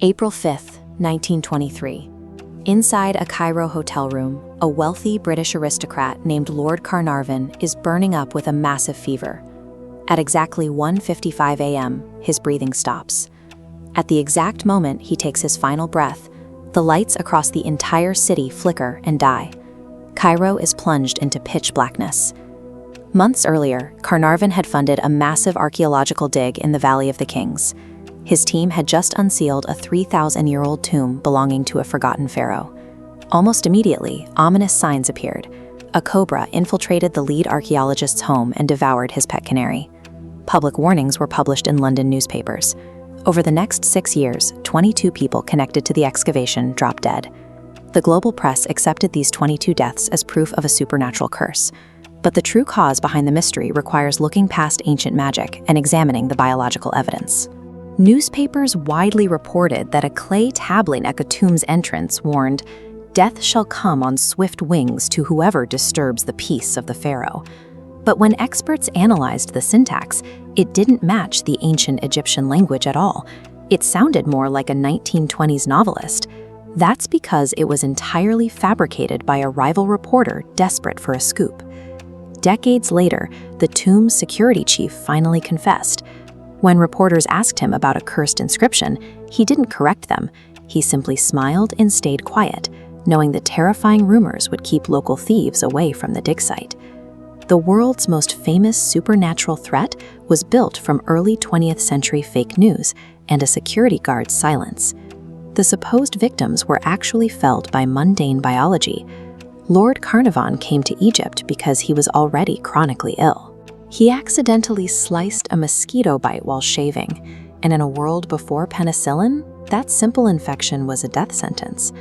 April 5th, 1923. Inside a Cairo hotel room, a wealthy British aristocrat named Lord Carnarvon is burning up with a massive fever. At exactly 1:55 a.m., his breathing stops. At the exact moment he takes his final breath, the lights across the entire city flicker and die. Cairo is plunged into pitch blackness. Months earlier, Carnarvon had funded a massive archaeological dig in the Valley of the Kings. His team had just unsealed a 3,000-year-old tomb belonging to a forgotten pharaoh. Almost immediately, ominous signs appeared. A cobra infiltrated the lead archaeologist's home and devoured his pet canary. Public warnings were published in London newspapers. Over the next 6 years, 22 people connected to the excavation dropped dead. The global press accepted these 22 deaths as proof of a supernatural curse. But the true cause behind the mystery requires looking past ancient magic and examining the biological evidence. Newspapers widely reported that a clay tablet at the tomb's entrance warned, "Death shall come on swift wings to whoever disturbs the peace of the pharaoh." But when experts analyzed the syntax, it didn't match the ancient Egyptian language at all. It sounded more like a 1920s novelist. That's because it was entirely fabricated by a rival reporter desperate for a scoop. Decades later, the tomb's security chief finally confessed. When reporters asked him about a cursed inscription, he didn't correct them. He simply smiled and stayed quiet, knowing that terrifying rumors would keep local thieves away from the dig site. The world's most famous supernatural threat was built from early 20th century fake news and a security guard's silence. The supposed victims were actually felled by mundane biology. Lord Carnarvon came to Egypt because he was already chronically ill. He accidentally sliced a mosquito bite while shaving, and in a world before penicillin, that simple infection was a death sentence.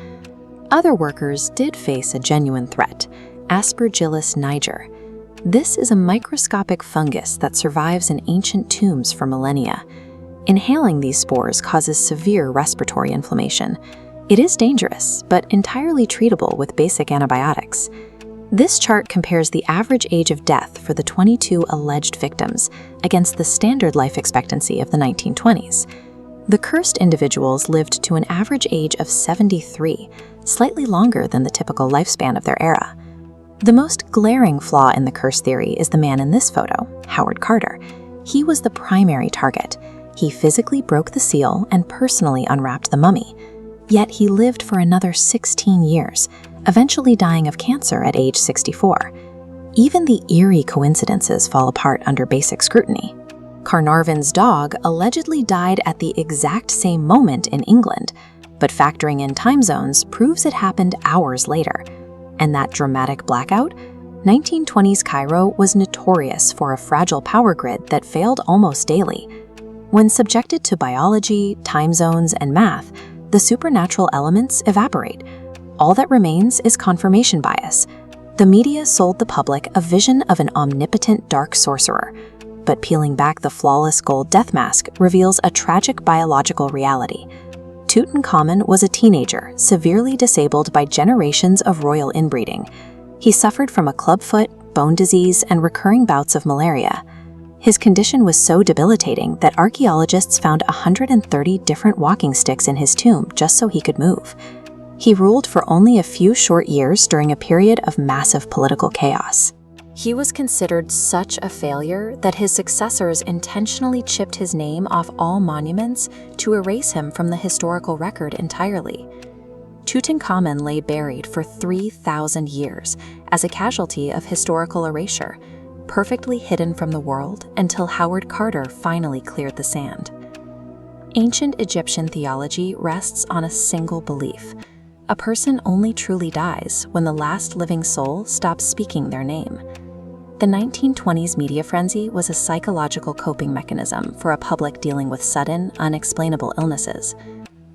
Other workers did face a genuine threat, Aspergillus niger. This is a microscopic fungus that survives in ancient tombs for millennia. Inhaling these spores causes severe respiratory inflammation. It is dangerous, but entirely treatable with basic antibiotics. This chart compares the average age of death for the 22 alleged victims against the standard life expectancy of the 1920s. The cursed individuals lived to an average age of 73, slightly longer than the typical lifespan of their era. The most glaring flaw in the curse theory is the man in this photo, Howard Carter. He was the primary target. He physically broke the seal and personally unwrapped the mummy. Yet he lived for another 16 years, eventually dying of cancer at age 64. Even the eerie coincidences fall apart under basic scrutiny. Carnarvon's dog allegedly died at the exact same moment in England, but factoring in time zones proves it happened hours later. And that dramatic blackout? 1920s Cairo was notorious for a fragile power grid that failed almost daily. When subjected to biology, time zones, and math, the supernatural elements evaporate. All that remains is confirmation bias. The media sold the public a vision of an omnipotent dark sorcerer, but peeling back the flawless gold death mask reveals a tragic biological reality. Tutankhamun was a teenager, severely disabled by generations of royal inbreeding. He suffered from a clubfoot, bone disease, and recurring bouts of malaria. His condition was so debilitating that archaeologists found 130 different walking sticks in his tomb just so he could move. He ruled for only a few short years during a period of massive political chaos. He was considered such a failure that his successors intentionally chipped his name off all monuments to erase him from the historical record entirely. Tutankhamun lay buried for 3,000 years as a casualty of historical erasure, perfectly hidden from the world until Howard Carter finally cleared the sand. Ancient Egyptian theology rests on a single belief. A person only truly dies when the last living soul stops speaking their name. The 1920s media frenzy was a psychological coping mechanism for a public dealing with sudden, unexplainable illnesses.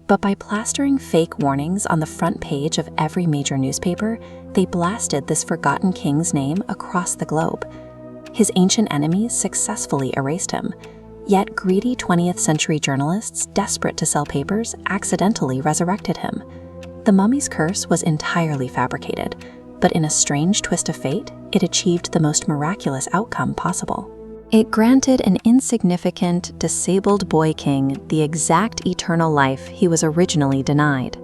But by plastering fake warnings on the front page of every major newspaper, they blasted this forgotten king's name across the globe. His ancient enemies successfully erased him. Yet greedy 20th century journalists, desperate to sell papers, accidentally resurrected him. The mummy's curse was entirely fabricated, but in a strange twist of fate, it achieved the most miraculous outcome possible. It granted an insignificant, disabled boy king the exact eternal life he was originally denied.